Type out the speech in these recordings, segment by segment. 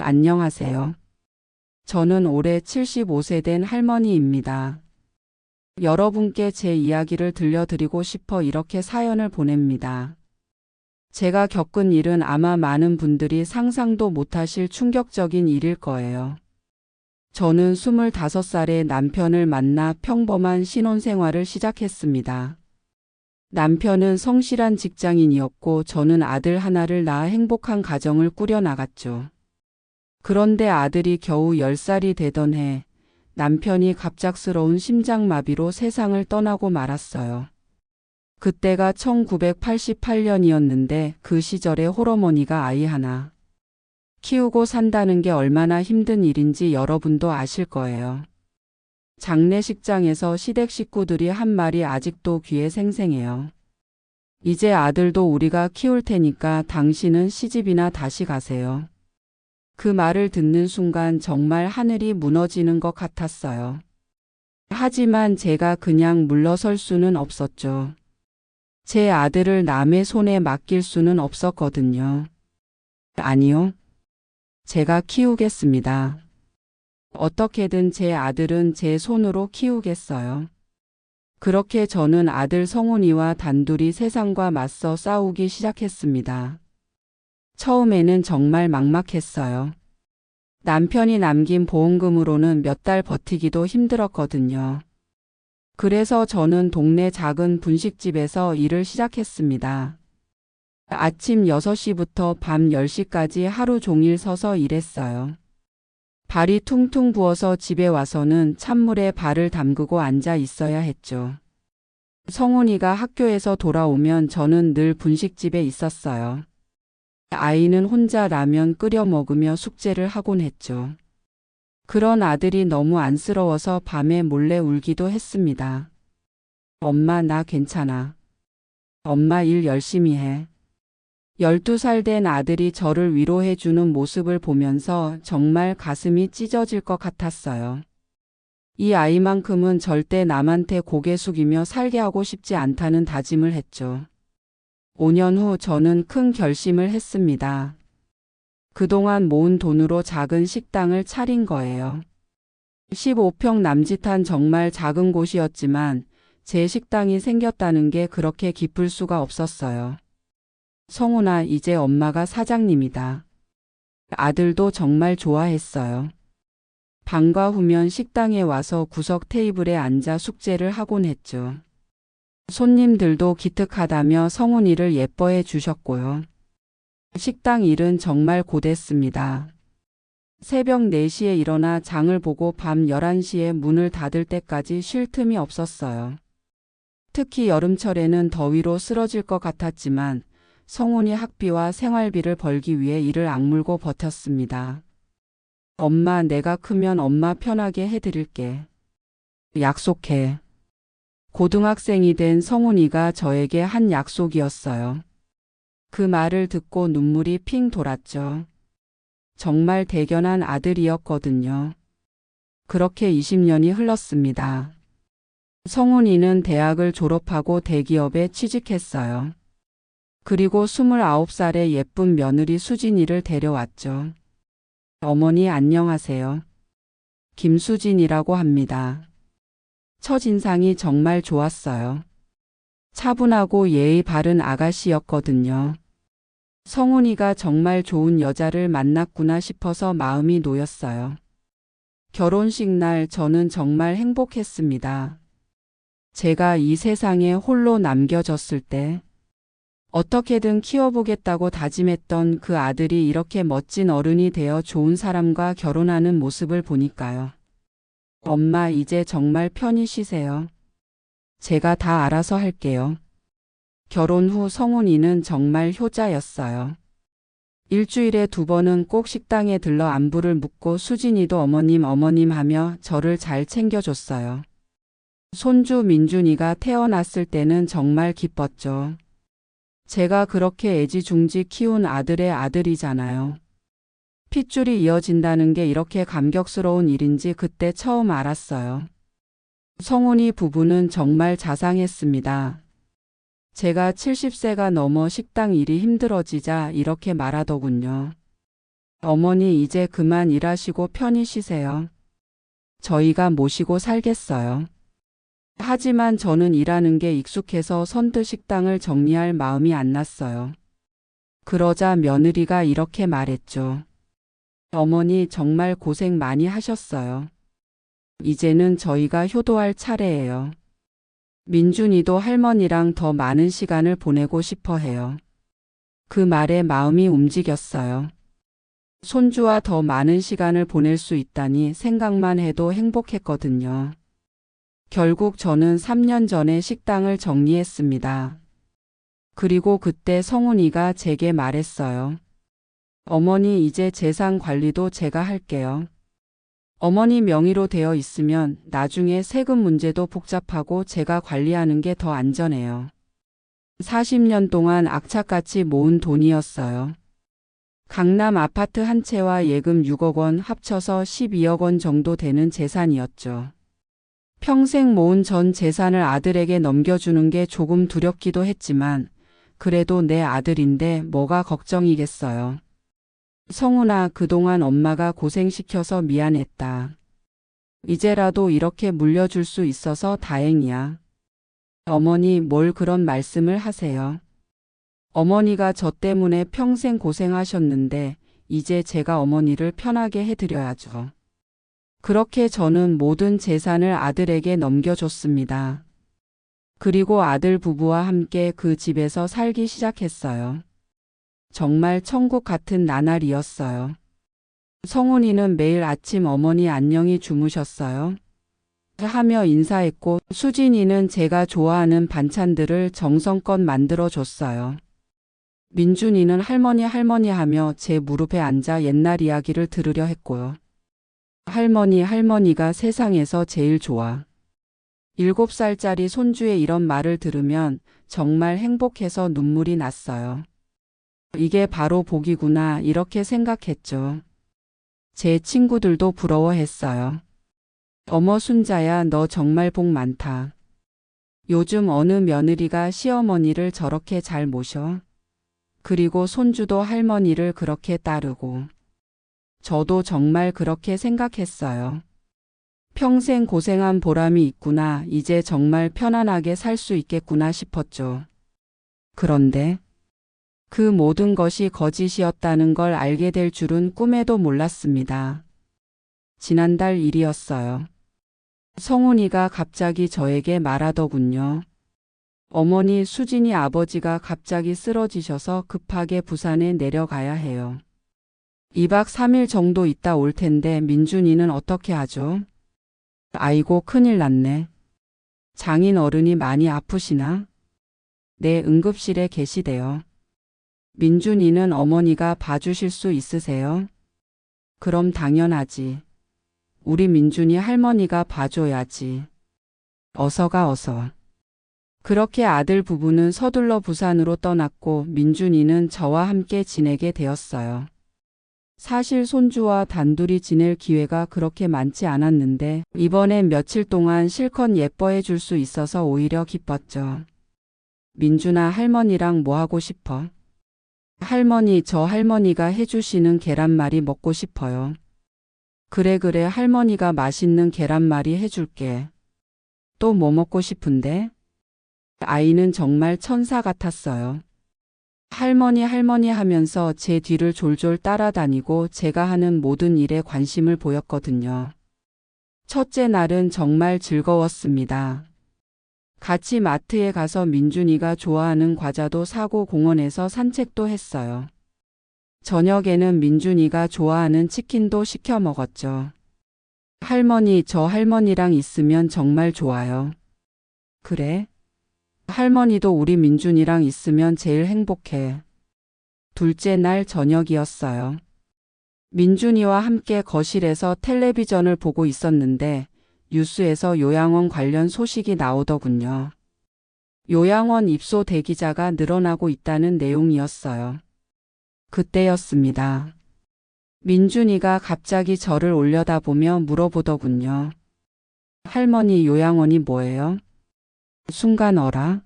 안녕하세요. 저는 올해 75세 된 할머니입니다. 여러분께 제 이야기를 들려드리고 싶어 이렇게 사연을 보냅니다. 제가 겪은 일은 아마 많은 분들이 상상도 못하실 충격적인 일일 거예요. 저는 25살에 남편을 만나 평범한 신혼생활을 시작했습니다. 남편은 성실한 직장인이었고 저는 아들 하나를 낳아 행복한 가정을 꾸려나갔죠. 그런데 아들이 겨우 10살이 되던 해 남편이 갑작스러운 심장마비로 세상을 떠나고 말았어요. 그때가 1988년이었는데 그 시절에 홀어머니가 아이 하나 키우고 산다는 게 얼마나 힘든 일인지 여러분도 아실 거예요. 장례식장에서 시댁 식구들이 한 말이 아직도 귀에 생생해요. 이제 아들도 우리가 키울 테니까 당신은 시집이나 다시 가세요. 그 말을 듣는 순간 정말 하늘이 무너지는 것 같았어요. 하지만 제가 그냥 물러설 수는 없었죠. 제 아들을 남의 손에 맡길 수는 없었거든요. 아니요. 제가 키우겠습니다. 어떻게든 제 아들은 제 손으로 키우겠어요. 그렇게 저는 아들 성훈이와 단둘이 세상과 맞서 싸우기 시작했습니다. 처음에는 정말 막막했어요. 남편이 남긴 보험금으로는 몇 달 버티기도 힘들었거든요. 그래서 저는 동네 작은 분식집에서 일을 시작했습니다. 아침 6시부터 밤 10시까지 하루 종일 서서 일했어요. 발이 퉁퉁 부어서 집에 와서는 찬물에 발을 담그고 앉아 있어야 했죠. 성훈이가 학교에서 돌아오면 저는 늘 분식집에 있었어요. 아이는 혼자 라면 끓여 먹으며 숙제를 하곤 했죠. 그런 아들이 너무 안쓰러워서 밤에 몰래 울기도 했습니다. 엄마, 나 괜찮아. 엄마 일 열심히 해. 12살 된 아들이 저를 위로해주는 모습을 보면서 정말 가슴이 찢어질 것 같았어요. 이 아이만큼은 절대 남한테 고개 숙이며 살게 하고 싶지 않다는 다짐을 했죠. 5년 후 저는 큰 결심을 했습니다. 그동안 모은 돈으로 작은 식당을 차린 거예요. 15평 남짓한 정말 작은 곳이었지만 제 식당이 생겼다는 게 그렇게 기쁠 수가 없었어요. 성훈아, 이제 엄마가 사장님이다. 아들도 정말 좋아했어요. 방과 후면 식당에 와서 구석 테이블에 앉아 숙제를 하곤 했죠. 손님들도 기특하다며 성훈이를 예뻐해 주셨고요. 식당 일은 정말 고됐습니다. 새벽 4시에 일어나 장을 보고 밤 11시에 문을 닫을 때까지 쉴 틈이 없었어요. 특히 여름철에는 더위로 쓰러질 것 같았지만 성훈이 학비와 생활비를 벌기 위해 이를 악물고 버텼습니다. 엄마, 내가 크면 엄마 편하게 해드릴게. 약속해. 고등학생이 된 성훈이가 저에게 한 약속이었어요. 그 말을 듣고 눈물이 핑 돌았죠. 정말 대견한 아들이었거든요. 그렇게 20년이 흘렀습니다. 성훈이는 대학을 졸업하고 대기업에 취직했어요. 그리고 29살의 예쁜 며느리 수진이를 데려왔죠. 어머니 안녕하세요. 김수진이라고 합니다. 첫인상이 정말 좋았어요. 차분하고 예의 바른 아가씨였거든요. 성훈이가 정말 좋은 여자를 만났구나 싶어서 마음이 놓였어요. 결혼식 날 저는 정말 행복했습니다. 제가 이 세상에 홀로 남겨졌을 때 어떻게든 키워보겠다고 다짐했던 그 아들이 이렇게 멋진 어른이 되어 좋은 사람과 결혼하는 모습을 보니까요. 엄마, 이제 정말 편히 쉬세요. 제가 다 알아서 할게요. 결혼 후 성훈이는 정말 효자였어요. 일주일에 2번은 꼭 식당에 들러 안부를 묻고 수진이도 어머님 어머님 하며 저를 잘 챙겨줬어요. 손주 민준이가 태어났을 때는 정말 기뻤죠. 제가 그렇게 애지중지 키운 아들의 아들이잖아요. 핏줄이 이어진다는 게 이렇게 감격스러운 일인지 그때 처음 알았어요. 성훈이 부부는 정말 자상했습니다. 제가 70세가 넘어 식당 일이 힘들어지자 이렇게 말하더군요. 어머니 이제 그만 일하시고 편히 쉬세요. 저희가 모시고 살겠어요. 하지만 저는 일하는 게 익숙해서 선뜻 식당을 정리할 마음이 안 났어요. 그러자 며느리가 이렇게 말했죠. 어머니 정말 고생 많이 하셨어요. 이제는 저희가 효도할 차례예요. 민준이도 할머니랑 더 많은 시간을 보내고 싶어 해요. 그 말에 마음이 움직였어요. 손주와 더 많은 시간을 보낼 수 있다니 생각만 해도 행복했거든요. 결국 저는 3년 전에 식당을 정리했습니다. 그리고 그때 성훈이가 제게 말했어요. 어머니 이제 재산 관리도 제가 할게요. 어머니 명의로 되어 있으면 나중에 세금 문제도 복잡하고 제가 관리하는 게 더 안전해요. 40년 동안 악착같이 모은 돈이었어요. 강남 아파트 한 채와 예금 6억 원 합쳐서 12억 원 정도 되는 재산이었죠. 평생 모은 전 재산을 아들에게 넘겨주는 게 조금 두렵기도 했지만 그래도 내 아들인데 뭐가 걱정이겠어요. 성훈아, 그동안 엄마가 고생시켜서 미안했다. 이제라도 이렇게 물려줄 수 있어서 다행이야. 어머니 뭘 그런 말씀을 하세요. 어머니가 저 때문에 평생 고생하셨는데 이제 제가 어머니를 편하게 해드려야죠. 그렇게 저는 모든 재산을 아들에게 넘겨줬습니다. 그리고 아들 부부와 함께 그 집에서 살기 시작했어요. 정말 천국 같은 나날이었어요. 성훈이는 매일 아침 어머니 안녕히 주무셨어요? 하며 인사했고 수진이는 제가 좋아하는 반찬들을 정성껏 만들어줬어요. 민준이는 할머니 하며 제 무릎에 앉아 옛날 이야기를 들으려 했고요. 할머니가 세상에서 제일 좋아. 7살짜리 손주의 이런 말을 들으면 정말 행복해서 눈물이 났어요. 이게 바로 복이구나 이렇게 생각했죠. 제 친구들도 부러워했어요. 어머 순자야 너 정말 복 많다. 요즘 어느 며느리가 시어머니를 저렇게 잘 모셔? 그리고 손주도 할머니를 그렇게 따르고. 저도 정말 그렇게 생각했어요. 평생 고생한 보람이 있구나. 이제 정말 편안하게 살 수 있겠구나 싶었죠. 그런데 그 모든 것이 거짓이었다는 걸 알게 될 줄은 꿈에도 몰랐습니다. 지난달 일이었어요. 성훈이가 갑자기 저에게 말하더군요. 어머니 수진이 아버지가 갑자기 쓰러지셔서 급하게 부산에 내려가야 해요. 2박 3일 정도 있다 올 텐데 민준이는 어떻게 하죠? 아이고 큰일 났네. 장인 어른이 많이 아프시나? 네, 응급실에 계시대요. 민준이는 어머니가 봐주실 수 있으세요? 그럼 당연하지. 우리 민준이 할머니가 봐줘야지. 어서 가 어서. 그렇게 아들 부부는 서둘러 부산으로 떠났고 민준이는 저와 함께 지내게 되었어요. 사실 손주와 단둘이 지낼 기회가 그렇게 많지 않았는데 이번엔 며칠 동안 실컷 예뻐해 줄 수 있어서 오히려 기뻤죠. 민준아 할머니랑 뭐 하고 싶어? 할머니 저 할머니가 해주시는 계란말이 먹고 싶어요. 그래 할머니가 맛있는 계란말이 해줄게. 또 뭐 먹고 싶은데? 아이는 정말 천사 같았어요. 할머니 하면서 제 뒤를 졸졸 따라다니고 제가 하는 모든 일에 관심을 보였거든요. 첫째 날은 정말 즐거웠습니다. 같이 마트에 가서 민준이가 좋아하는 과자도 사고 공원에서 산책도 했어요. 저녁에는 민준이가 좋아하는 치킨도 시켜 먹었죠. 할머니, 저 할머니랑 있으면 정말 좋아요. 그래? 할머니도 우리 민준이랑 있으면 제일 행복해. 둘째 날 저녁이었어요. 민준이와 함께 거실에서 텔레비전을 보고 있었는데 뉴스에서 요양원 관련 소식이 나오더군요. 요양원 입소 대기자가 늘어나고 있다는 내용이었어요. 그때였습니다. 민준이가 갑자기 저를 올려다보며 물어보더군요. 할머니 요양원이 뭐예요? 순간 어라?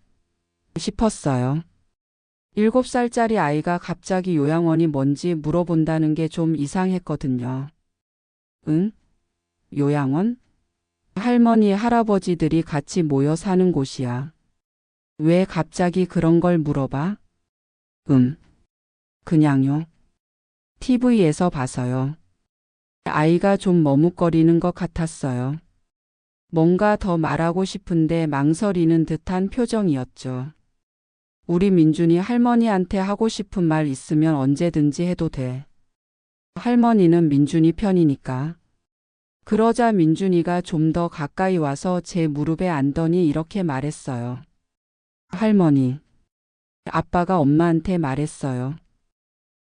싶었어요. 7살짜리 아이가 갑자기 요양원이 뭔지 물어본다는 게 좀 이상했거든요. 응? 요양원? 할머니, 할아버지들이 같이 모여 사는 곳이야. 왜 갑자기 그런 걸 물어봐? 그냥요. TV에서 봐서요. 아이가 좀 머뭇거리는 것 같았어요. 뭔가 더 말하고 싶은데 망설이는 듯한 표정이었죠. 우리 민준이 할머니한테 하고 싶은 말 있으면 언제든지 해도 돼. 할머니는 민준이 편이니까. 그러자 민준이가 좀 더 가까이 와서 제 무릎에 앉더니 이렇게 말했어요. 할머니, 아빠가 엄마한테 말했어요.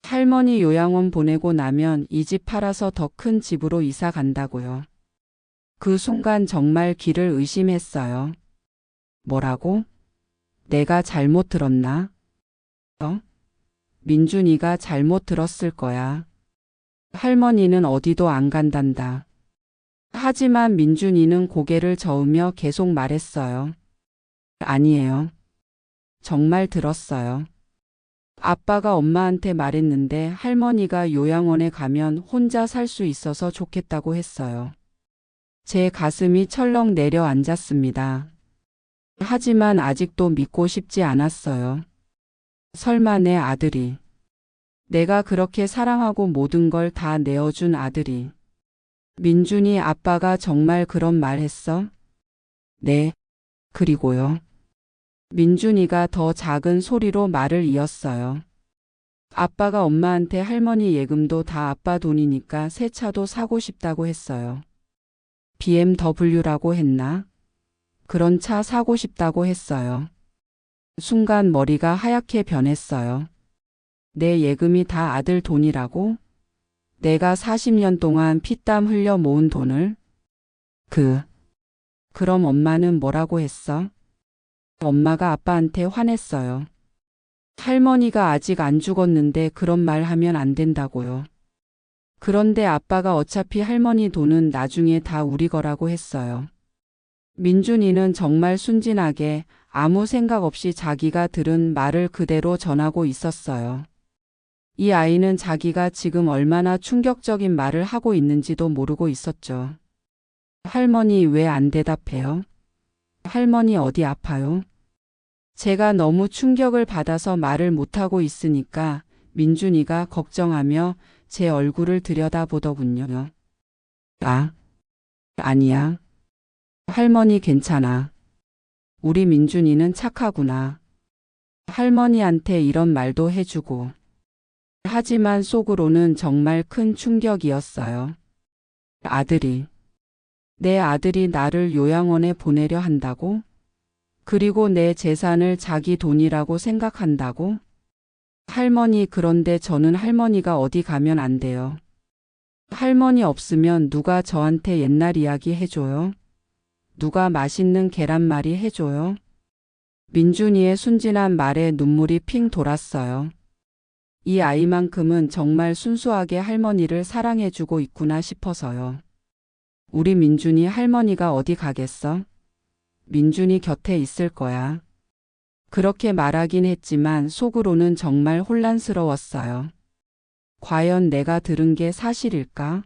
할머니 요양원 보내고 나면 이 집 팔아서 더 큰 집으로 이사 간다고요. 그 순간 정말 귀를 의심했어요. 뭐라고? 내가 잘못 들었나? 민준이가 잘못 들었을 거야. 할머니는 어디도 안 간단다. 하지만 민준이는 고개를 저으며 계속 말했어요. 아니에요. 정말 들었어요. 아빠가 엄마한테 말했는데 할머니가 요양원에 가면 혼자 살 수 있어서 좋겠다고 했어요. 제 가슴이 철렁 내려앉았습니다. 하지만 아직도 믿고 싶지 않았어요. 설마 내 아들이, 내가 그렇게 사랑하고 모든 걸 다 내어준 아들이. 민준이 아빠가 정말 그런 말 했어? 네. 그리고요. 민준이가 더 작은 소리로 말을 이었어요. 아빠가 엄마한테 할머니 예금도 다 아빠 돈이니까 새 차도 사고 싶다고 했어요. BMW라고 했나? 그런 차 사고 싶다고 했어요. 순간 머리가 하얗게 변했어요. 내 예금이 다 아들 돈이라고? 내가 40년 동안 피땀 흘려 모은 돈을? 그럼 엄마는 뭐라고 했어? 엄마가 아빠한테 화냈어요. 할머니가 아직 안 죽었는데 그런 말 하면 안 된다고요. 그런데 아빠가 어차피 할머니 돈은 나중에 다 우리 거라고 했어요. 민준이는 정말 순진하게 아무 생각 없이 자기가 들은 말을 그대로 전하고 있었어요. 이 아이는 자기가 지금 얼마나 충격적인 말을 하고 있는지도 모르고 있었죠. 할머니 왜 안 대답해요? 할머니 어디 아파요? 제가 너무 충격을 받아서 말을 못하고 있으니까 민준이가 걱정하며 제 얼굴을 들여다보더군요. 아니야. 할머니 괜찮아. 우리 민준이는 착하구나. 할머니한테 이런 말도 해주고. 하지만 속으로는 정말 큰 충격이었어요. 내 아들이 나를 요양원에 보내려 한다고? 그리고 내 재산을 자기 돈이라고 생각한다고? 할머니, 그런데 저는 할머니가 어디 가면 안 돼요. 할머니 없으면 누가 저한테 옛날 이야기 해줘요? 누가 맛있는 계란말이 해줘요? 민준이의 순진한 말에 눈물이 핑 돌았어요. 이 아이만큼은 정말 순수하게 할머니를 사랑해주고 있구나 싶어서요. 우리 민준이 할머니가 어디 가겠어? 민준이 곁에 있을 거야. 그렇게 말하긴 했지만 속으로는 정말 혼란스러웠어요. 과연 내가 들은 게 사실일까?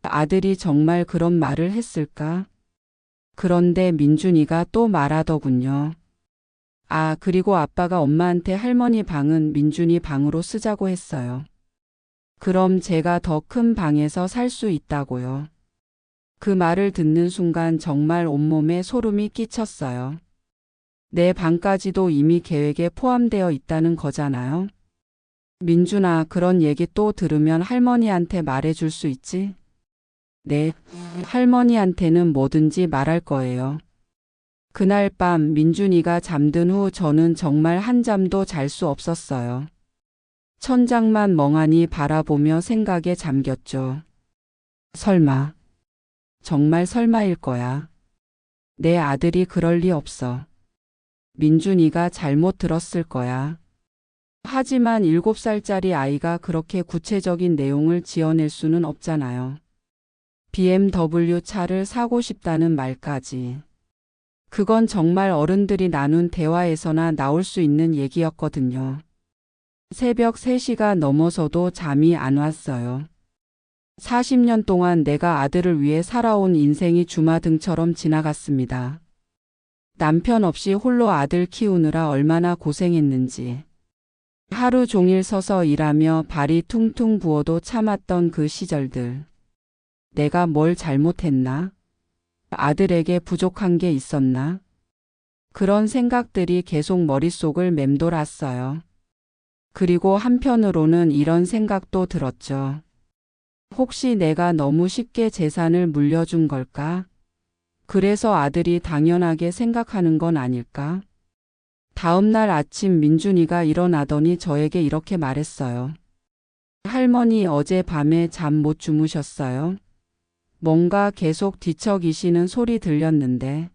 아들이 정말 그런 말을 했을까? 그런데 민준이가 또 말하더군요. 그리고 아빠가 엄마한테 할머니 방은 민준이 방으로 쓰자고 했어요. 그럼 제가 더 큰 방에서 살 수 있다고요. 그 말을 듣는 순간 정말 온몸에 소름이 끼쳤어요. 내 방까지도 이미 계획에 포함되어 있다는 거잖아요. 민준아, 그런 얘기 또 들으면 할머니한테 말해줄 수 있지? 네, 할머니한테는 뭐든지 말할 거예요. 그날 밤 민준이가 잠든 후 저는 정말 한잠도 잘 수 없었어요. 천장만 멍하니 바라보며 생각에 잠겼죠. 설마, 정말 설마일 거야. 내 아들이 그럴 리 없어. 민준이가 잘못 들었을 거야. 하지만 7살짜리 아이가 그렇게 구체적인 내용을 지어낼 수는 없잖아요. BMW 차를 사고 싶다는 말까지. 그건 정말 어른들이 나눈 대화에서나 나올 수 있는 얘기였거든요. 새벽 3시가 넘어서도 잠이 안 왔어요. 40년 동안 내가 아들을 위해 살아온 인생이 주마등처럼 지나갔습니다. 남편 없이 홀로 아들 키우느라 얼마나 고생했는지. 하루 종일 서서 일하며 발이 퉁퉁 부어도 참았던 그 시절들. 내가 뭘 잘못했나? 아들에게 부족한 게 있었나? 그런 생각들이 계속 머릿속을 맴돌았어요. 그리고 한편으로는 이런 생각도 들었죠. 혹시 내가 너무 쉽게 재산을 물려준 걸까? 그래서 아들이 당연하게 생각하는 건 아닐까? 다음 날 아침 민준이가 일어나더니 저에게 이렇게 말했어요. 할머니 어제 밤에 잠 못 주무셨어요? 뭔가 계속 뒤척이시는 소리 들렸는데.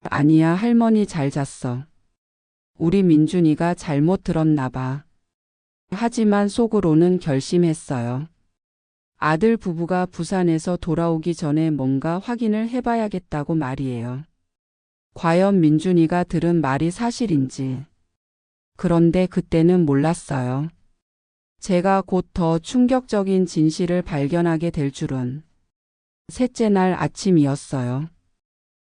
아니야, 할머니 잘 잤어. 우리 민준이가 잘못 들었나 봐. 하지만 속으로는 결심했어요. 아들 부부가 부산에서 돌아오기 전에 뭔가 확인을 해봐야겠다고 말이에요. 과연 민준이가 들은 말이 사실인지. 그런데 그때는 몰랐어요. 제가 곧 더 충격적인 진실을 발견하게 될 줄은. 셋째 날 아침이었어요.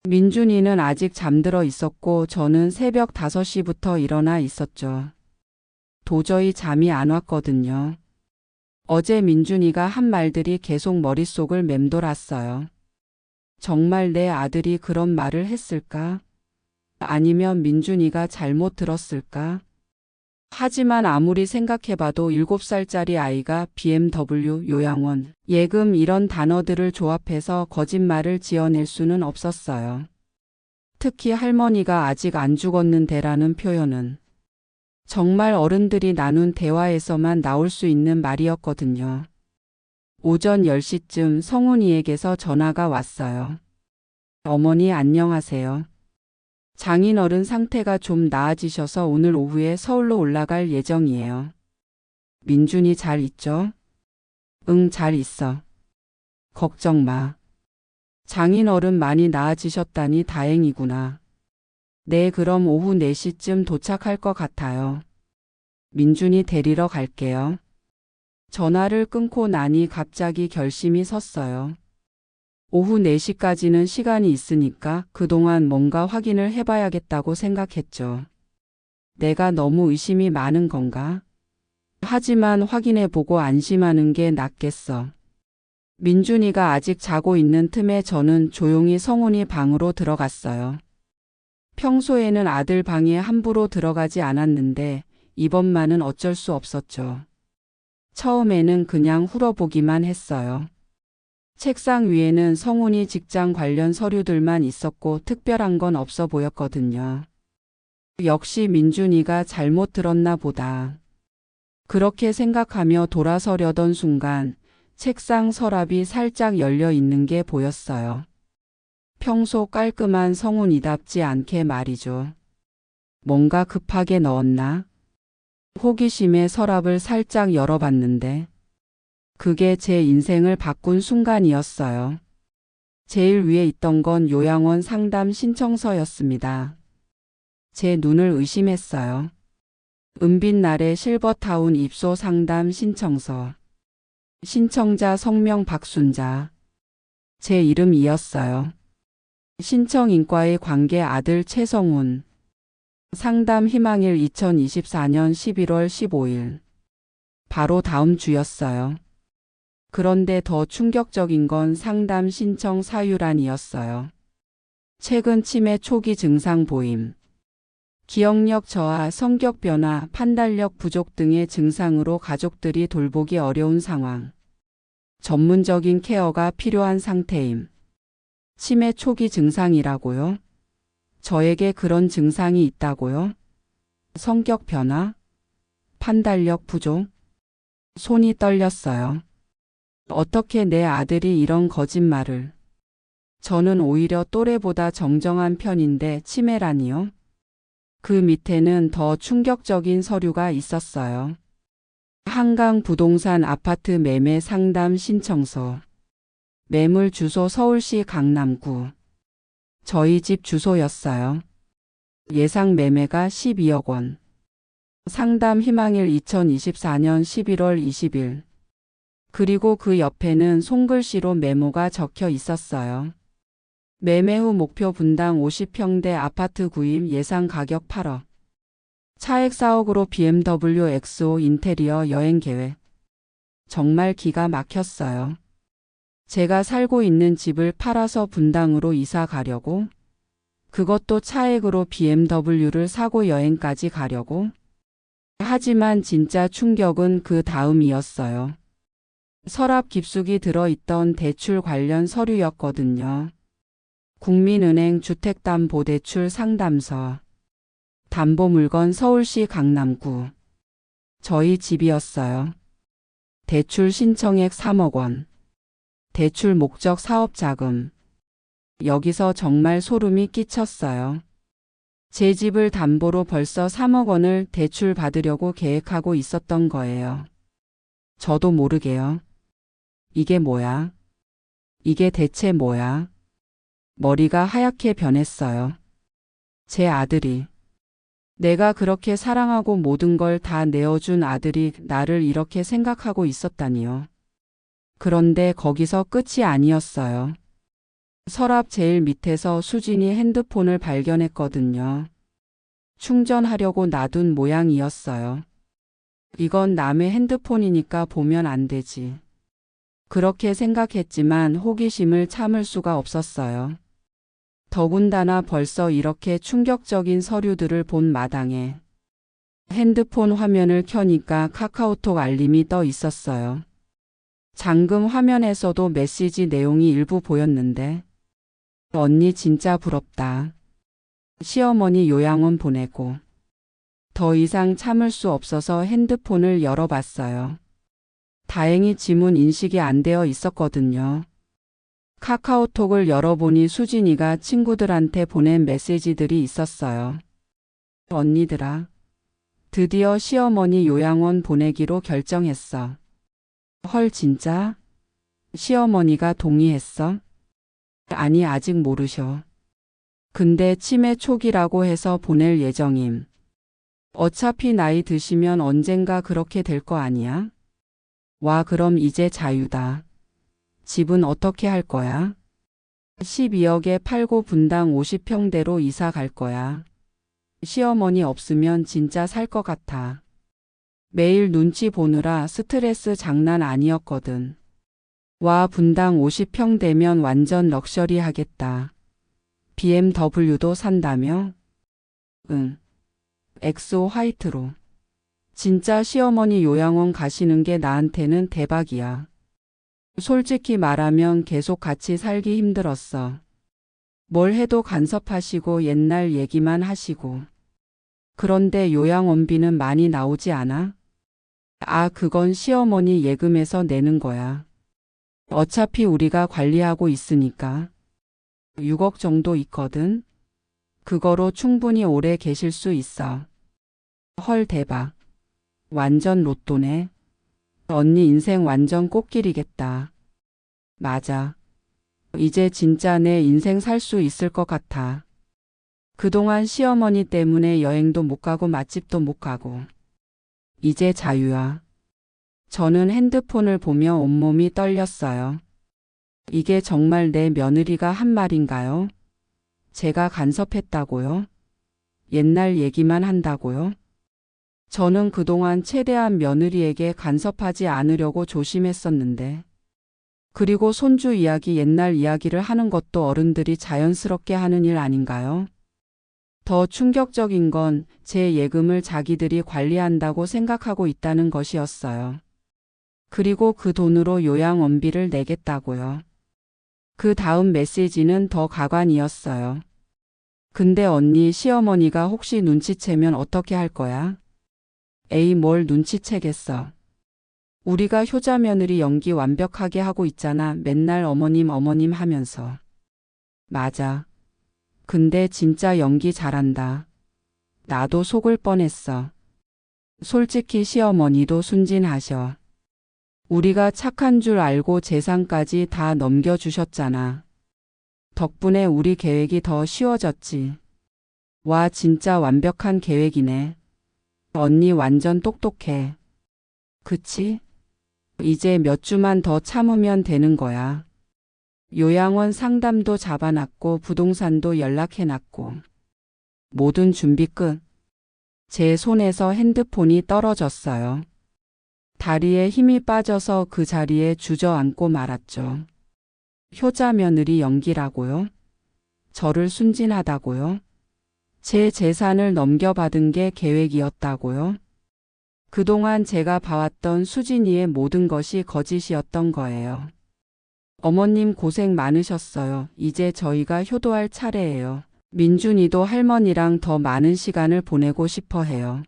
민준이는 아직 잠들어 있었고 저는 새벽 5시부터 일어나 있었죠. 도저히 잠이 안 왔거든요. 어제 민준이가 한 말들이 계속 머릿속을 맴돌았어요. 정말 내 아들이 그런 말을 했을까? 아니면 민준이가 잘못 들었을까? 하지만 아무리 생각해봐도 7살짜리 아이가 BMW, 요양원, 예금 이런 단어들을 조합해서 거짓말을 지어낼 수는 없었어요. 특히 할머니가 아직 안 죽었는데라는 표현은 정말 어른들이 나눈 대화에서만 나올 수 있는 말이었거든요. 오전 10시쯤 성훈이에게서 전화가 왔어요. 어머니 안녕하세요. 장인어른 상태가 좀 나아지셔서 오늘 오후에 서울로 올라갈 예정이에요. 민준이 잘 있죠? 응, 잘 있어. 걱정 마. 장인어른 많이 나아지셨다니 다행이구나. 네, 그럼 오후 4시쯤 도착할 것 같아요. 민준이 데리러 갈게요. 전화를 끊고 나니 갑자기 결심이 섰어요. 오후 4시까지는 시간이 있으니까 그동안 뭔가 확인을 해봐야겠다고 생각했죠. 내가 너무 의심이 많은 건가? 하지만 확인해보고 안심하는 게 낫겠어. 민준이가 아직 자고 있는 틈에 저는 조용히 성훈이 방으로 들어갔어요. 평소에는 아들 방에 함부로 들어가지 않았는데 이번만은 어쩔 수 없었죠. 처음에는 그냥 훑어보기만 했어요. 책상 위에는 성훈이 직장 관련 서류들만 있었고 특별한 건 없어 보였거든요. 역시 민준이가 잘못 들었나 보다. 그렇게 생각하며 돌아서려던 순간 책상 서랍이 살짝 열려 있는 게 보였어요. 평소 깔끔한 성훈이답지 않게 말이죠. 뭔가 급하게 넣었나? 호기심에 서랍을 살짝 열어봤는데 그게 제 인생을 바꾼 순간이었어요. 제일 위에 있던 건 요양원 상담 신청서였습니다. 제 눈을 의심했어요. 은빛 날의 실버타운 입소 상담 신청서. 신청자 성명 박순자. 제 이름이었어요. 신청 인과의 관계 아들 최성훈. 상담 희망일 2024년 11월 15일. 바로 다음 주였어요. 그런데 더 충격적인 건 상담 신청 사유란이었어요. 최근 치매 초기 증상 보임. 기억력 저하, 성격 변화, 판단력 부족 등의 증상으로 가족들이 돌보기 어려운 상황. 전문적인 케어가 필요한 상태임. 치매 초기 증상이라고요? 저에게 그런 증상이 있다고요? 성격 변화? 판단력 부족? 손이 떨렸어요. 어떻게 내 아들이 이런 거짓말을. 저는 오히려 또래보다 정정한 편인데 치매라니요? 그 밑에는 더 충격적인 서류가 있었어요. 한강 부동산 아파트 매매 상담 신청서. 매물 주소 서울시 강남구. 저희 집 주소였어요. 예상 매매가 12억 원. 상담 희망일 2024년 11월 20일. 그리고 그 옆에는 손글씨로 메모가 적혀 있었어요. 매매 후 목표 분당 50평대 아파트 구입 예상 가격 8억. 차액 4억으로 BMW X5 인테리어 여행 계획. 정말 기가 막혔어요. 제가 살고 있는 집을 팔아서 분당으로 이사 가려고, 그것도 차액으로 BMW를 사고 여행까지 가려고. 하지만 진짜 충격은 그 다음이었어요. 서랍 깊숙이 들어있던 대출 관련 서류였거든요. 국민은행 주택담보대출 상담서. 담보물건 서울시 강남구. 저희 집이었어요. 대출 신청액 3억 원. 대출 목적 사업자금. 여기서 정말 소름이 끼쳤어요. 제 집을 담보로 벌써 3억 원을 대출 받으려고 계획하고 있었던 거예요. 저도 모르게요. 이게 뭐야? 이게 대체 뭐야? 머리가 하얗게 변했어요. 제 아들이. 내가 그렇게 사랑하고 모든 걸 다 내어준 아들이 나를 이렇게 생각하고 있었다니요. 그런데 거기서 끝이 아니었어요. 서랍 제일 밑에서 수진이 핸드폰을 발견했거든요. 충전하려고 놔둔 모양이었어요. 이건 남의 핸드폰이니까 보면 안 되지. 그렇게 생각했지만 호기심을 참을 수가 없었어요. 더군다나 벌써 이렇게 충격적인 서류들을 본 마당에 핸드폰 화면을 켜니까 카카오톡 알림이 떠 있었어요. 잠금 화면에서도 메시지 내용이 일부 보였는데, 언니 진짜 부럽다. 시어머니 요양원 보내고. 더 이상 참을 수 없어서 핸드폰을 열어봤어요. 다행히 지문 인식이 안 되어 있었거든요. 카카오톡을 열어보니 수진이가 친구들한테 보낸 메시지들이 있었어요. 언니들아, 드디어 시어머니 요양원 보내기로 결정했어. 헐 진짜? 시어머니가 동의했어? 아니 아직 모르셔. 근데 치매 초기라고 해서 보낼 예정임. 어차피 나이 드시면 언젠가 그렇게 될 거 아니야? 와 그럼 이제 자유다. 집은 어떻게 할 거야? 12억에 팔고 분당 50평대로 이사 갈 거야. 시어머니 없으면 진짜 살 것 같아. 매일 눈치 보느라 스트레스 장난 아니었거든. 와 분당 50평 되면 완전 럭셔리 하겠다. BMW도 산다며? 응. 엑소 화이트로. 진짜 시어머니 요양원 가시는 게 나한테는 대박이야. 솔직히 말하면 계속 같이 살기 힘들었어. 뭘 해도 간섭하시고 옛날 얘기만 하시고. 그런데 요양원비는 많이 나오지 않아? 아, 그건 시어머니 예금에서 내는 거야. 어차피 우리가 관리하고 있으니까. 6억 정도 있거든. 그거로 충분히 오래 계실 수 있어. 헐 대박. 완전 로또네. 언니 인생 완전 꽃길이겠다. 맞아. 이제 진짜 내 인생 살 수 있을 것 같아. 그동안 시어머니 때문에 여행도 못 가고 맛집도 못 가고. 이제 자유야. 저는 핸드폰을 보며 온몸이 떨렸어요. 이게 정말 내 며느리가 한 말인가요? 제가 간섭했다고요? 옛날 얘기만 한다고요? 저는 그동안 최대한 며느리에게 간섭하지 않으려고 조심했었는데. 그리고 손주 이야기 옛날 이야기를 하는 것도 어른들이 자연스럽게 하는 일 아닌가요? 더 충격적인 건 제 예금을 자기들이 관리한다고 생각하고 있다는 것이었어요. 그리고 그 돈으로 요양원비를 내겠다고요. 그 다음 메시지는 더 가관이었어요. 근데 언니 시어머니가 혹시 눈치채면 어떻게 할 거야? 에이 뭘 눈치채겠어. 우리가 효자 며느리 연기 완벽하게 하고 있잖아. 맨날 어머님 어머님 하면서. 맞아. 근데 진짜 연기 잘한다. 나도 속을 뻔했어. 솔직히 시어머니도 순진하셔. 우리가 착한 줄 알고 재산까지 다 넘겨주셨잖아. 덕분에 우리 계획이 더 쉬워졌지. 와 진짜 완벽한 계획이네. 언니 완전 똑똑해. 그치? 이제 몇 주만 더 참으면 되는 거야. 요양원 상담도 잡아놨고 부동산도 연락해놨고. 모든 준비 끝. 제 손에서 핸드폰이 떨어졌어요. 다리에 힘이 빠져서 그 자리에 주저앉고 말았죠. 효자 며느리 연기라고요? 저를 순진하다고요? 제 재산을 넘겨받은 게 계획이었다고요? 그동안 제가 봐왔던 수진이의 모든 것이 거짓이었던 거예요. 어머님 고생 많으셨어요. 이제 저희가 효도할 차례예요. 민준이도 할머니랑 더 많은 시간을 보내고 싶어 해요.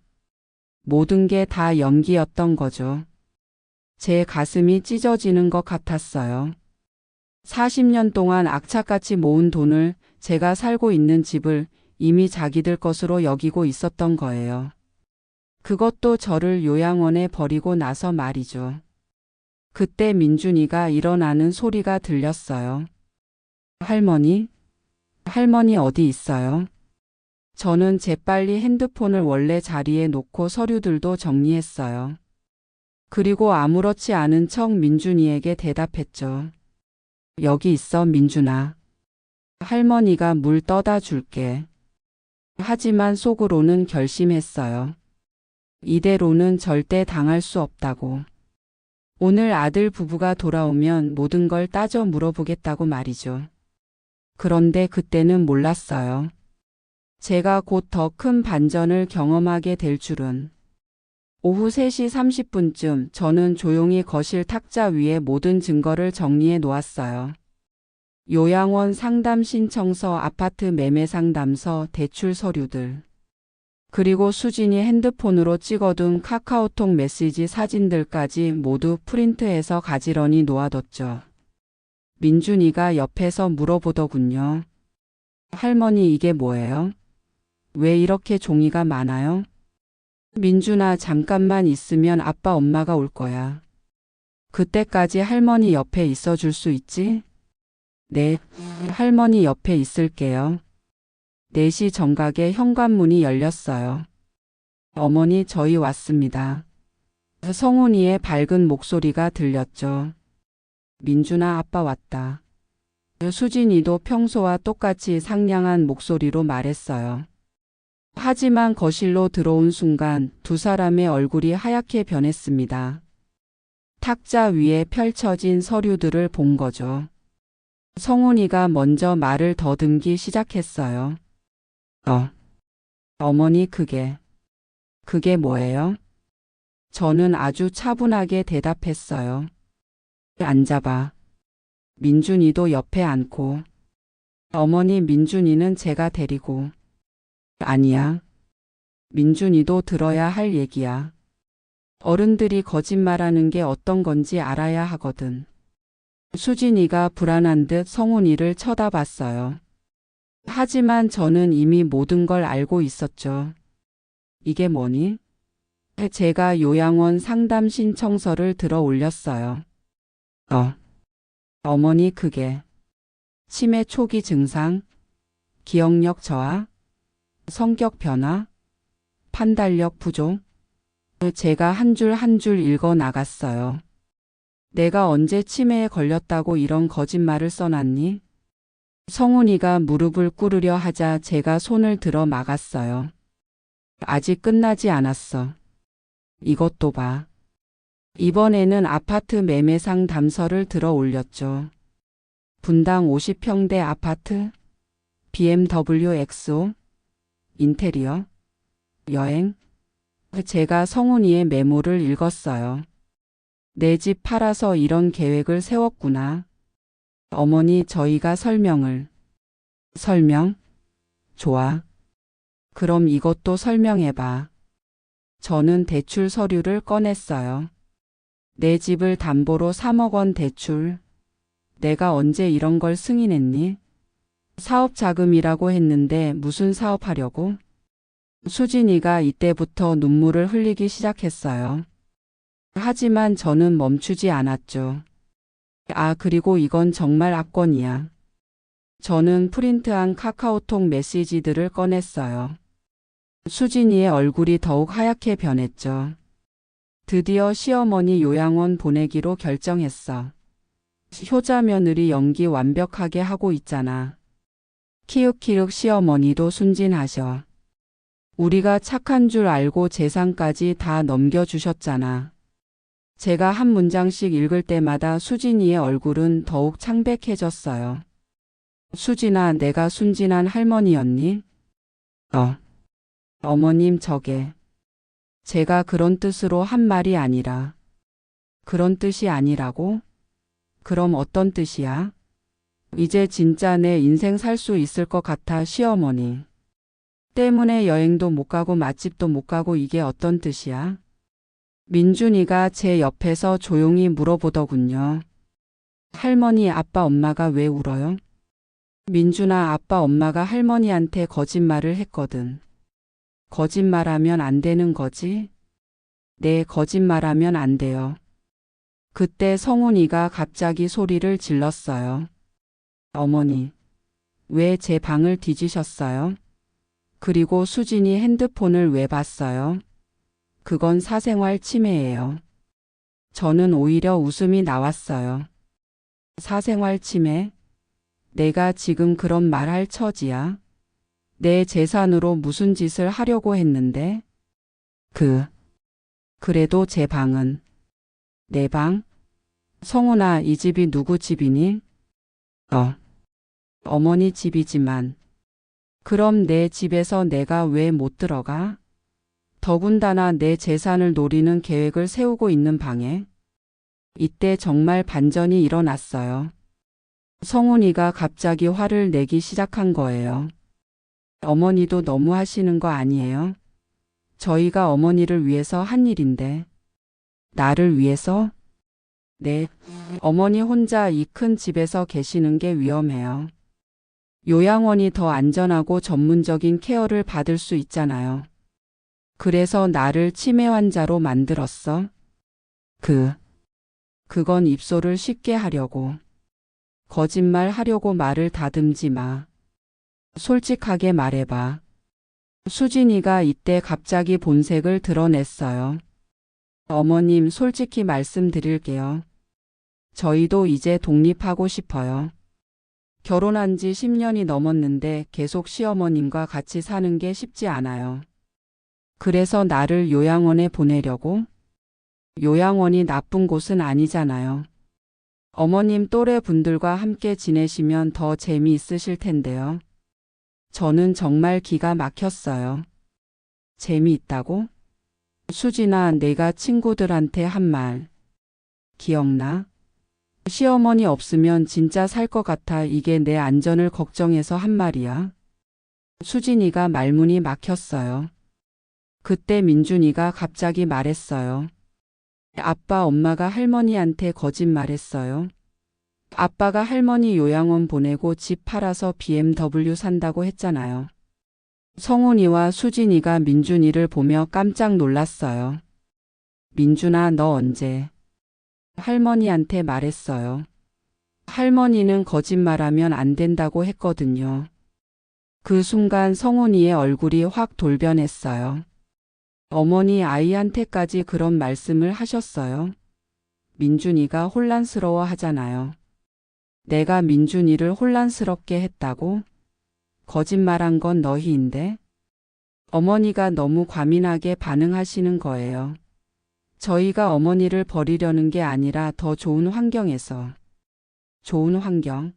모든 게 다 연기였던 거죠. 제 가슴이 찢어지는 것 같았어요. 40년 동안 악착같이 모은 돈을, 제가 살고 있는 집을 이미 자기들 것으로 여기고 있었던 거예요. 그것도 저를 요양원에 버리고 나서 말이죠. 그때 민준이가 일어나는 소리가 들렸어요. 할머니? 할머니 어디 있어요? 저는 재빨리 핸드폰을 원래 자리에 놓고 서류들도 정리했어요. 그리고 아무렇지 않은 척 민준이에게 대답했죠. 여기 있어, 민준아. 할머니가 물 떠다 줄게. 하지만 속으로는 결심했어요. 이대로는 절대 당할 수 없다고. 오늘 아들 부부가 돌아오면 모든 걸 따져 물어보겠다고 말이죠. 그런데 그때는 몰랐어요. 제가 곧 더 큰 반전을 경험하게 될 줄은. 오후 3시 30분쯤 저는 조용히 거실 탁자 위에 모든 증거를 정리해 놓았어요. 요양원 상담 신청서, 아파트 매매 상담서, 대출 서류들. 그리고 수진이 핸드폰으로 찍어둔 카카오톡 메시지 사진들까지 모두 프린트해서 가지런히 놓아뒀죠. 민준이가 옆에서 물어보더군요. 할머니 이게 뭐예요? 왜 이렇게 종이가 많아요? 민준아 잠깐만 있으면 아빠 엄마가 올 거야. 그때까지 할머니 옆에 있어 줄 수 있지? 네, 할머니 옆에 있을게요. 4시 정각에 현관문이 열렸어요. 어머니 저희 왔습니다. 성훈이의 밝은 목소리가 들렸죠. 민준아 아빠 왔다. 수진이도 평소와 똑같이 상냥한 목소리로 말했어요. 하지만 거실로 들어온 순간 두 사람의 얼굴이 하얗게 변했습니다. 탁자 위에 펼쳐진 서류들을 본 거죠. 성훈이가 먼저 말을 더듬기 시작했어요. 어머니 그게 뭐예요? 저는 아주 차분하게 대답했어요. 앉아봐. 민준이도 옆에 앉고. 어머니 민준이는 제가 데리고. 아니야. 민준이도 들어야 할 얘기야. 어른들이 거짓말하는 게 어떤 건지 알아야 하거든. 수진이가 불안한 듯 성훈이를 쳐다봤어요. 하지만 저는 이미 모든 걸 알고 있었죠. 이게 뭐니? 제가 요양원 상담 신청서를 들어 올렸어요. 어머니 그게 치매 초기 증상, 기억력 저하, 성격 변화, 판단력 부족. 제가 한 줄 한 줄 읽어 나갔어요. 내가 언제 치매에 걸렸다고 이런 거짓말을 써놨니? 성훈이가 무릎을 꿇으려 하자 제가 손을 들어 막았어요. 아직 끝나지 않았어. 이것도 봐. 이번에는 아파트 매매 상담서를 들어 올렸죠. 분당 50평대 아파트, BMW X5, 인테리어, 여행. 제가 성훈이의 메모를 읽었어요. 내 집 팔아서 이런 계획을 세웠구나. 어머니 저희가 설명? 좋아. 그럼 이것도 설명해봐. 저는 대출 서류를 꺼냈어요. 내 집을 담보로 3억 원 대출. 내가 언제 이런 걸 승인했니? 사업 자금이라고 했는데 무슨 사업하려고? 수진이가 이때부터 눈물을 흘리기 시작했어요. 하지만 저는 멈추지 않았죠. 그리고 이건 정말 압권이야. 저는 프린트한 카카오톡 메시지들을 꺼냈어요. 수진이의 얼굴이 더욱 하얗게 변했죠. 드디어 시어머니 요양원 보내기로 결정했어. 효자 며느리 연기 완벽하게 하고 있잖아. 키읔키읔 시어머니도 순진하셔. 우리가 착한 줄 알고 재산까지 다 넘겨주셨잖아. 제가 한 문장씩 읽을 때마다 수진이의 얼굴은 더욱 창백해졌어요. 수진아, 내가 순진한 할머니였니? 어머님, 저게 제가 그런 뜻으로 한 말이 아니라. 그런 뜻이 아니라고? 그럼 어떤 뜻이야? 이제 진짜 내 인생 살 수 있을 것 같아, 시어머니. 때문에 여행도 못 가고 맛집도 못 가고 이게 어떤 뜻이야? 민준이가 제 옆에서 조용히 물어보더군요. 할머니, 아빠, 엄마가 왜 울어요? 민준아, 아빠, 엄마가 할머니한테 거짓말을 했거든. 거짓말하면 안 되는 거지? 네, 거짓말하면 안 돼요. 그때 성훈이가 갑자기 소리를 질렀어요. 어머니, 왜 제 방을 뒤지셨어요? 그리고 수진이 핸드폰을 왜 봤어요? 그건 사생활 침해예요. 저는 오히려 웃음이 나왔어요. 사생활 침해? 내가 지금 그런 말 할 처지야? 내 재산으로 무슨 짓을 하려고 했는데? 그래도 제 방은 내 방? 성훈아, 이 집이 누구 집이니? 어머니 집이지만. 그럼 내 집에서 내가 왜 못 들어가? 더군다나 내 재산을 노리는 계획을 세우고 있는 방에. 이때 정말 반전이 일어났어요. 성훈이가 갑자기 화를 내기 시작한 거예요. 어머니도 너무 하시는 거 아니에요? 저희가 어머니를 위해서 한 일인데. 나를 위해서? 네, 어머니 혼자 이 큰 집에서 계시는 게 위험해요. 요양원이 더 안전하고 전문적인 케어를 받을 수 있잖아요. 그래서 나를 치매 환자로 만들었어. 그건 입소를 쉽게 하려고. 거짓말 하려고 말을 다듬지 마. 솔직하게 말해봐. 수진이가 이때 갑자기 본색을 드러냈어요. 어머님, 솔직히 말씀드릴게요. 저희도 이제 독립하고 싶어요. 결혼한 지 10년이 넘었는데 계속 시어머님과 같이 사는 게 쉽지 않아요. 그래서 나를 요양원에 보내려고? 요양원이 나쁜 곳은 아니잖아요. 어머님 또래 분들과 함께 지내시면 더 재미있으실 텐데요. 저는 정말 기가 막혔어요. 재미있다고? 수진아, 내가 친구들한테 한 말 기억나? 시어머니 없으면 진짜 살 것 같아. 이게 내 안전을 걱정해서 한 말이야. 수진이가 말문이 막혔어요. 그때 민준이가 갑자기 말했어요. 아빠, 엄마가 할머니한테 거짓말했어요. 아빠가 할머니 요양원 보내고 집 팔아서 BMW 산다고 했잖아요. 성훈이와 수진이가 민준이를 보며 깜짝 놀랐어요. 민준아, 너 언제 할머니한테 말했어요? 할머니는 거짓말하면 안 된다고 했거든요. 그 순간 성훈이의 얼굴이 확 돌변했어요. 어머니, 아이한테까지 그런 말씀을 하셨어요? 민준이가 혼란스러워 하잖아요. 내가 민준이를 혼란스럽게 했다고? 거짓말한 건 너희인데? 어머니가 너무 과민하게 반응하시는 거예요. 저희가 어머니를 버리려는 게 아니라 더 좋은 환경에서. 좋은 환경?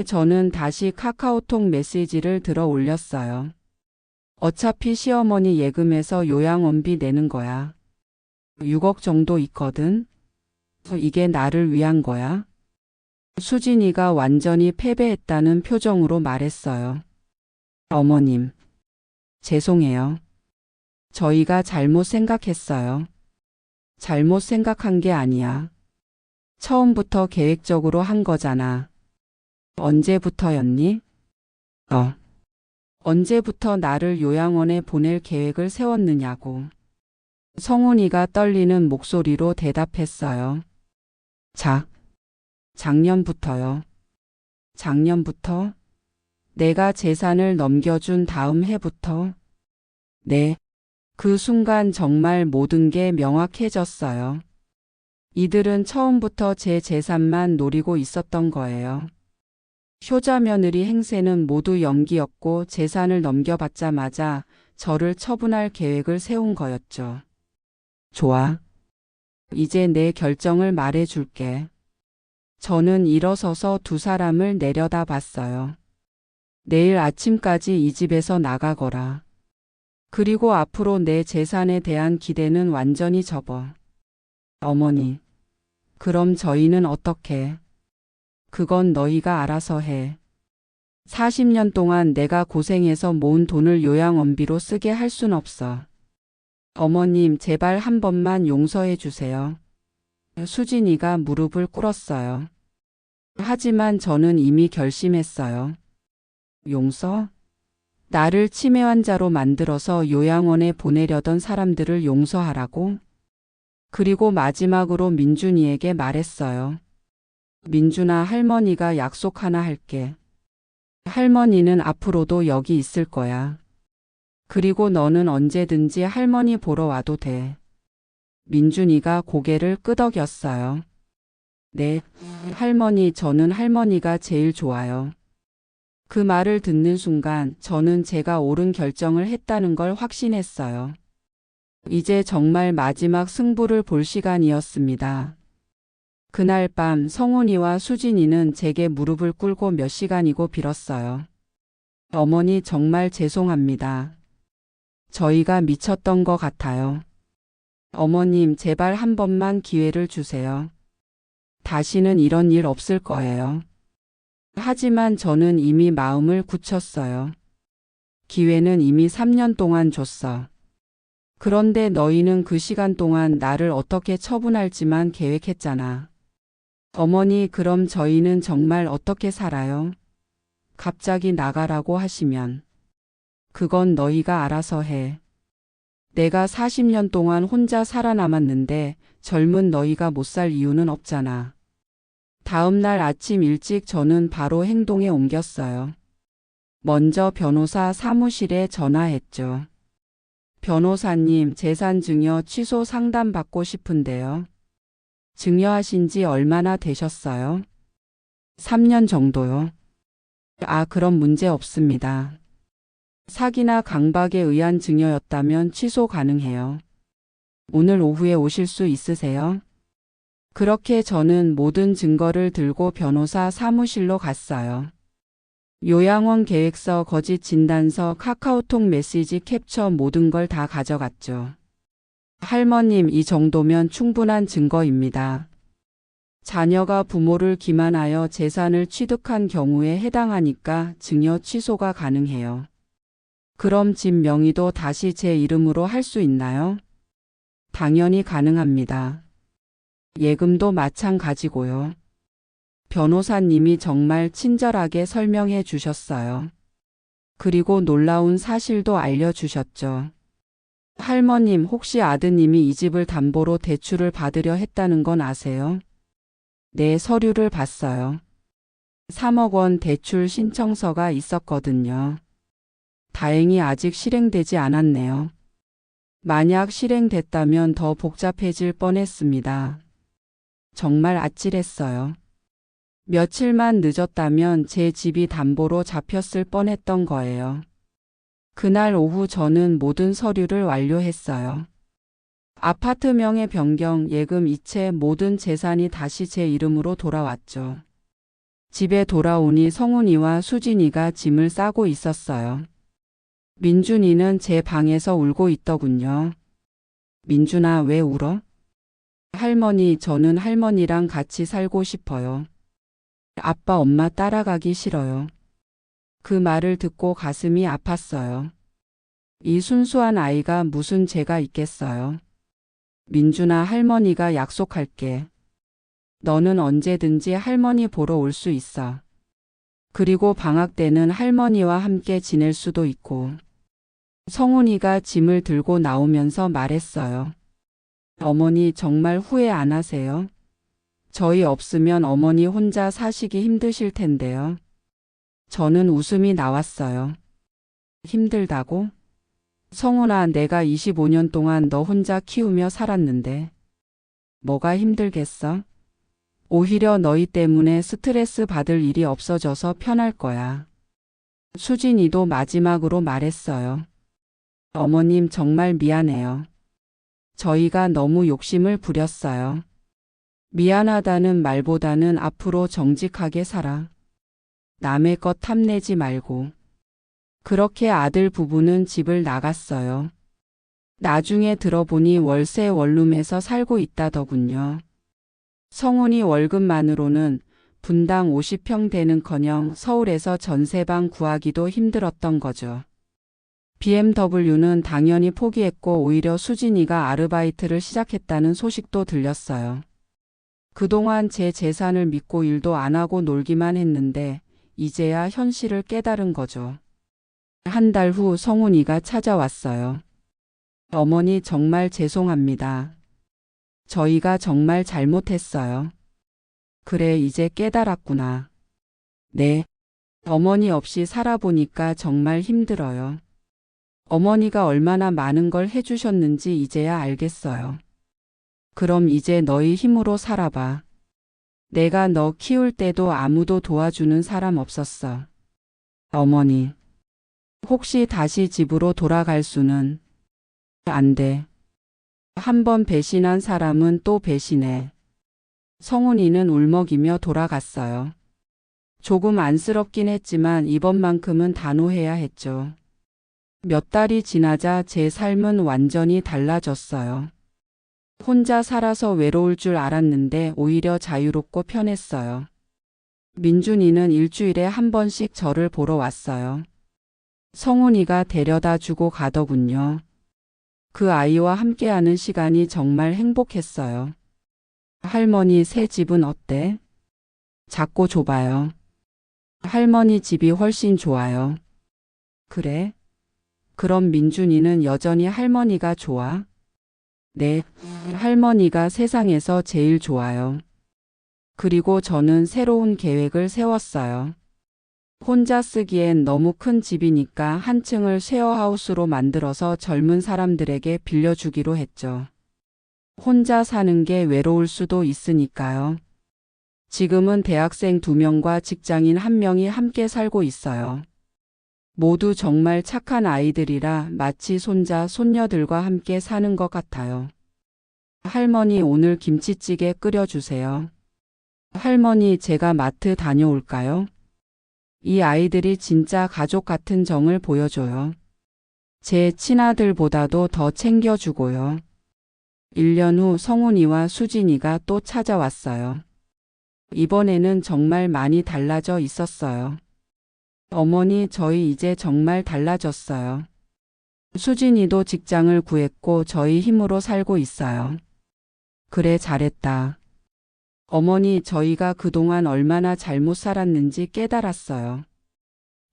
저는 다시 카카오톡 메시지를 들어 올렸어요. 어차피 시어머니 예금에서 요양원비 내는 거야. 6억 정도 있거든. 이게 나를 위한 거야. 수진이가 완전히 패배했다는 표정으로 말했어요. 어머님, 죄송해요. 저희가 잘못 생각했어요. 잘못 생각한 게 아니야. 처음부터 계획적으로 한 거잖아. 언제부터였니? 언제부터 나를 요양원에 보낼 계획을 세웠느냐고. 성훈이가 떨리는 목소리로 대답했어요. 작년부터요. 작년부터? 내가 재산을 넘겨준 다음 해부터? 네. 그 순간 정말 모든 게 명확해졌어요. 이들은 처음부터 제 재산만 노리고 있었던 거예요. 효자 며느리 행세는 모두 연기였고 재산을 넘겨받자마자 저를 처분할 계획을 세운 거였죠. 좋아. 이제 내 결정을 말해줄게. 저는 일어서서 두 사람을 내려다봤어요. 내일 아침까지 이 집에서 나가거라. 그리고 앞으로 내 재산에 대한 기대는 완전히 접어. 어머니. 그럼 저희는 어떻게? 그건 너희가 알아서 해. 40년 동안 내가 고생해서 모은 돈을 요양원비로 쓰게 할 순 없어. 어머님, 제발 한 번만 용서해 주세요. 수진이가 무릎을 꿇었어요. 하지만 저는 이미 결심했어요. 용서? 나를 치매 환자로 만들어서 요양원에 보내려던 사람들을 용서하라고? 그리고 마지막으로 민준이에게 말했어요. 민준아, 할머니가 약속 하나 할게. 할머니는 앞으로도 여기 있을 거야. 그리고 너는 언제든지 할머니 보러 와도 돼. 민준이가 고개를 끄덕였어요. 네, 할머니, 저는 할머니가 제일 좋아요. 그 말을 듣는 순간 저는 제가 옳은 결정을 했다는 걸 확신했어요. 이제 정말 마지막 승부를 볼 시간이었습니다. 그날 밤 성훈이와 수진이는 제게 무릎을 꿇고 몇 시간이고 빌었어요. 어머니, 정말 죄송합니다. 저희가 미쳤던 것 같아요. 어머님, 제발 한 번만 기회를 주세요. 다시는 이런 일 없을 거예요. 하지만 저는 이미 마음을 굳혔어요. 기회는 이미 3년 동안 줬어. 그런데 너희는 그 시간 동안 나를 어떻게 처분할지만 계획했잖아. 어머니, 그럼 저희는 정말 어떻게 살아요? 갑자기 나가라고 하시면. 그건 너희가 알아서 해. 내가 40년 동안 혼자 살아남았는데 젊은 너희가 못 살 이유는 없잖아. 다음 날 아침 일찍 저는 바로 행동에 옮겼어요. 먼저 변호사 사무실에 전화했죠. 변호사님, 재산 증여 취소 상담 받고 싶은데요. 증여하신 지 얼마나 되셨어요? 3년 정도요. 아, 그럼 문제 없습니다. 사기나 강박에 의한 증여였다면 취소 가능해요. 오늘 오후에 오실 수 있으세요? 그렇게 저는 모든 증거를 들고 변호사 사무실로 갔어요. 요양원 계획서, 거짓 진단서, 카카오톡 메시지 캡처 모든 걸 다 가져갔죠. 할머님, 이 정도면 충분한 증거입니다. 자녀가 부모를 기만하여 재산을 취득한 경우에 해당하니까 증여 취소가 가능해요. 그럼 집 명의도 다시 제 이름으로 할 수 있나요? 당연히 가능합니다. 예금도 마찬가지고요. 변호사님이 정말 친절하게 설명해 주셨어요. 그리고 놀라운 사실도 알려주셨죠. 할머님, 혹시 아드님이 이 집을 담보로 대출을 받으려 했다는 건 아세요? 네, 서류를 봤어요. 3억 원 대출 신청서가 있었거든요. 다행히 아직 실행되지 않았네요. 만약 실행됐다면 더 복잡해질 뻔했습니다. 정말 아찔했어요. 며칠만 늦었다면 제 집이 담보로 잡혔을 뻔했던 거예요. 그날 오후 저는 모든 서류를 완료했어요. 아파트 명의 변경, 예금 이체, 모든 재산이 다시 제 이름으로 돌아왔죠. 집에 돌아오니 성훈이와 수진이가 짐을 싸고 있었어요. 민준이는 제 방에서 울고 있더군요. 민준아, 왜 울어? 할머니, 저는 할머니랑 같이 살고 싶어요. 아빠, 엄마 따라가기 싫어요. 그 말을 듣고 가슴이 아팠어요. 이 순수한 아이가 무슨 죄가 있겠어요. 민준아, 할머니가 약속할게. 너는 언제든지 할머니 보러 올 수 있어. 그리고 방학 때는 할머니와 함께 지낼 수도 있고. 성훈이가 짐을 들고 나오면서 말했어요. 어머니, 정말 후회 안 하세요? 저희 없으면 어머니 혼자 사시기 힘드실 텐데요. 저는 웃음이 나왔어요. 힘들다고? 성훈아, 내가 25년 동안 너 혼자 키우며 살았는데 뭐가 힘들겠어? 오히려 너희 때문에 스트레스 받을 일이 없어져서 편할 거야. 수진이도 마지막으로 말했어요. 어머님 정말 미안해요. 저희가 너무 욕심을 부렸어요. 미안하다는 말보다는 앞으로 정직하게 살아. 남의 것 탐내지 말고. 그렇게 아들 부부는 집을 나갔어요. 나중에 들어보니 월세 원룸에서 살고 있다더군요. 성훈이 월급만으로는 분당 50평 되는커녕 서울에서 전세방 구하기도 힘들었던 거죠. BMW는 당연히 포기했고 오히려 수진이가 아르바이트를 시작했다는 소식도 들렸어요. 그동안 제 재산을 믿고 일도 안 하고 놀기만 했는데 이제야 현실을 깨달은 거죠. 한 달 후 성훈이가 찾아왔어요. 어머니 정말 죄송합니다. 저희가 정말 잘못했어요. 그래, 이제 깨달았구나. 네. 어머니 없이 살아보니까 정말 힘들어요. 어머니가 얼마나 많은 걸 해주셨는지 이제야 알겠어요. 그럼 이제 너희 힘으로 살아봐. 내가 너 키울 때도 아무도 도와주는 사람 없었어. 어머니, 혹시 다시 집으로 돌아갈 수는 안 돼. 한 번 배신한 사람은 또 배신해. 성훈이는 울먹이며 돌아갔어요. 조금 안쓰럽긴 했지만 이번만큼은 단호해야 했죠. 몇 달이 지나자 제 삶은 완전히 달라졌어요. 혼자 살아서 외로울 줄 알았는데 오히려 자유롭고 편했어요. 민준이는 일주일에 한 번씩 저를 보러 왔어요. 성훈이가 데려다 주고 가더군요. 그 아이와 함께하는 시간이 정말 행복했어요. 할머니 새 집은 어때? 작고 좁아요. 할머니 집이 훨씬 좋아요. 그래? 그럼 민준이는 여전히 할머니가 좋아? 네, 할머니가 세상에서 제일 좋아요. 그리고 저는 새로운 계획을 세웠어요. 혼자 쓰기엔 너무 큰 집이니까 한 층을 쉐어하우스로 만들어서 젊은 사람들에게 빌려주기로 했죠. 혼자 사는 게 외로울 수도 있으니까요. 지금은 대학생 2명과 직장인 1명이 함께 살고 있어요. 모두 정말 착한 아이들이라 마치 손자, 손녀들과 함께 사는 것 같아요. 할머니 오늘 김치찌개 끓여주세요. 할머니 제가 마트 다녀올까요? 이 아이들이 진짜 가족 같은 정을 보여줘요. 제 친아들보다도 더 챙겨주고요. 1년 후 성훈이와 수진이가 또 찾아왔어요. 이번에는 정말 많이 달라져 있었어요. 어머니, 저희 이제 정말 달라졌어요. 수진이도 직장을 구했고 저희 힘으로 살고 있어요. 그래, 잘했다. 어머니, 저희가 그동안 얼마나 잘못 살았는지 깨달았어요.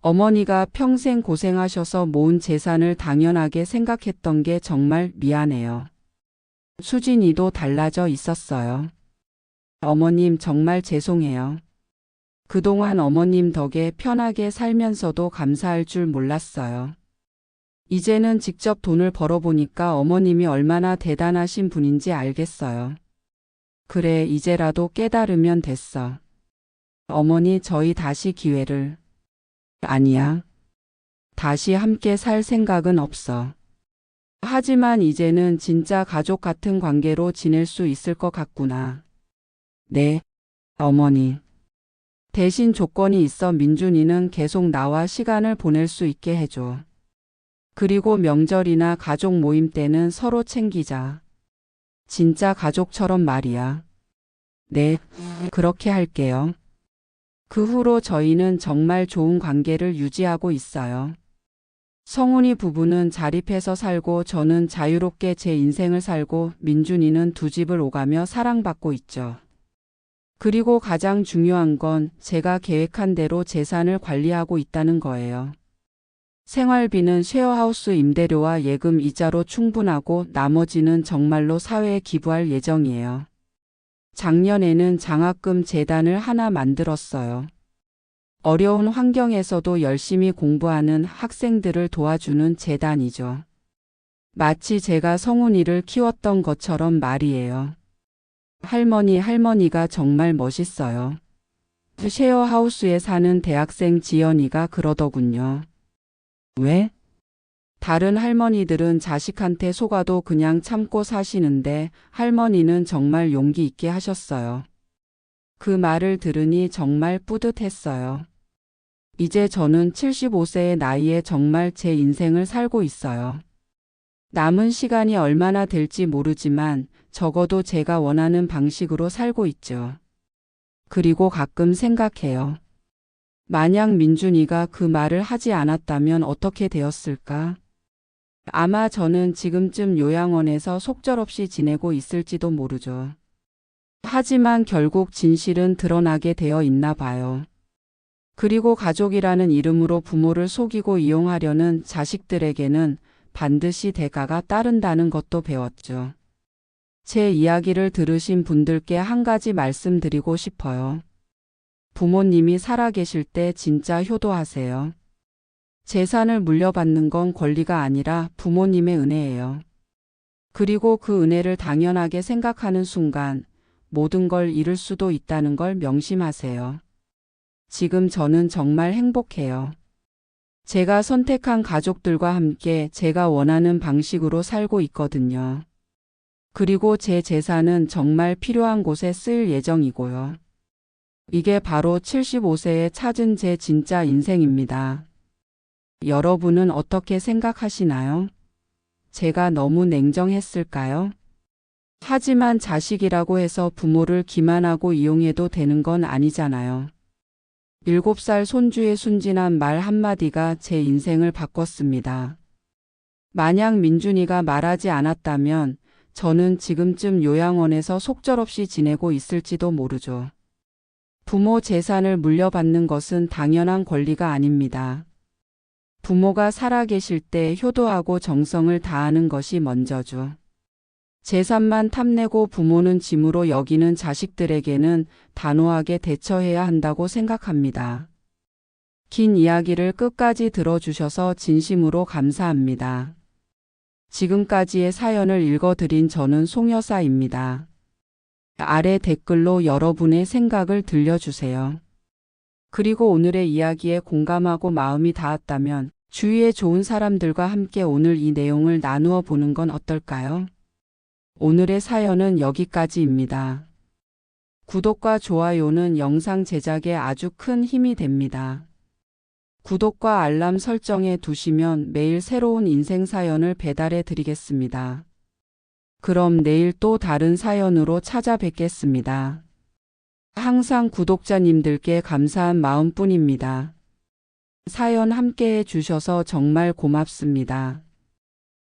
어머니가 평생 고생하셔서 모은 재산을 당연하게 생각했던 게 정말 미안해요. 수진이도 달라져 있었어요. 어머님 정말 죄송해요. 그동안 어머님 덕에 편하게 살면서도 감사할 줄 몰랐어요. 이제는 직접 돈을 벌어보니까 어머님이 얼마나 대단하신 분인지 알겠어요. 그래, 이제라도 깨달으면 됐어. 어머니, 저희 다시 기회를. 아니야. 다시 함께 살 생각은 없어. 하지만 이제는 진짜 가족 같은 관계로 지낼 수 있을 것 같구나. 네, 어머니. 대신 조건이 있어. 민준이는 계속 나와 시간을 보낼 수 있게 해줘. 그리고 명절이나 가족 모임 때는 서로 챙기자. 진짜 가족처럼 말이야. 네, 그렇게 할게요. 그 후로 저희는 정말 좋은 관계를 유지하고 있어요. 성훈이 부부는 자립해서 살고 저는 자유롭게 제 인생을 살고 민준이는 두 집을 오가며 사랑받고 있죠. 그리고 가장 중요한 건 제가 계획한 대로 재산을 관리하고 있다는 거예요. 생활비는 쉐어하우스 임대료와 예금 이자로 충분하고 나머지는 정말로 사회에 기부할 예정이에요. 작년에는 장학금 재단을 하나 만들었어요. 어려운 환경에서도 열심히 공부하는 학생들을 도와주는 재단이죠. 마치 제가 성훈이를 키웠던 것처럼 말이에요. 할머니가 정말 멋있어요. 쉐어하우스에 사는 대학생 지연이가 그러더군요. 왜? 다른 할머니들은 자식한테 속아도 그냥 참고 사시는데 할머니는 정말 용기 있게 하셨어요. 그 말을 들으니 정말 뿌듯했어요. 이제 저는 75세의 나이에 정말 제 인생을 살고 있어요. 남은 시간이 얼마나 될지 모르지만 적어도 제가 원하는 방식으로 살고 있죠. 그리고 가끔 생각해요. 만약 민준이가 그 말을 하지 않았다면 어떻게 되었을까? 아마 저는 지금쯤 요양원에서 속절없이 지내고 있을지도 모르죠. 하지만 결국 진실은 드러나게 되어 있나 봐요. 그리고 가족이라는 이름으로 부모를 속이고 이용하려는 자식들에게는 반드시 대가가 따른다는 것도 배웠죠. 제 이야기를 들으신 분들께 한 가지 말씀드리고 싶어요. 부모님이 살아계실 때 진짜 효도하세요. 재산을 물려받는 건 권리가 아니라 부모님의 은혜예요. 그리고 그 은혜를 당연하게 생각하는 순간 모든 걸 잃을 수도 있다는 걸 명심하세요. 지금 저는 정말 행복해요. 제가 선택한 가족들과 함께 제가 원하는 방식으로 살고 있거든요. 그리고 제 재산은 정말 필요한 곳에 쓰일 예정이고요. 이게 바로 75세에 찾은 제 진짜 인생입니다. 여러분은 어떻게 생각하시나요? 제가 너무 냉정했을까요? 하지만 자식이라고 해서 부모를 기만하고 이용해도 되는 건 아니잖아요. 7살 손주의 순진한 말 한마디가 제 인생을 바꿨습니다. 만약 민준이가 말하지 않았다면 저는 지금쯤 요양원에서 속절없이 지내고 있을지도 모르죠. 부모 재산을 물려받는 것은 당연한 권리가 아닙니다. 부모가 살아계실 때 효도하고 정성을 다하는 것이 먼저죠. 재산만 탐내고 부모는 짐으로 여기는 자식들에게는 단호하게 대처해야 한다고 생각합니다. 긴 이야기를 끝까지 들어주셔서 진심으로 감사합니다. 지금까지의 사연을 읽어드린 저는 송여사입니다. 아래 댓글로 여러분의 생각을 들려주세요. 그리고 오늘의 이야기에 공감하고 마음이 닿았다면 주위에 좋은 사람들과 함께 오늘 이 내용을 나누어 보는 건 어떨까요? 오늘의 사연은 여기까지입니다. 구독과 좋아요는 영상 제작에 아주 큰 힘이 됩니다. 구독과 알람 설정해 두시면 매일 새로운 인생 사연을 배달해 드리겠습니다. 그럼 내일 또 다른 사연으로 찾아뵙겠습니다. 항상 구독자님들께 감사한 마음뿐입니다. 사연 함께해 주셔서 정말 고맙습니다.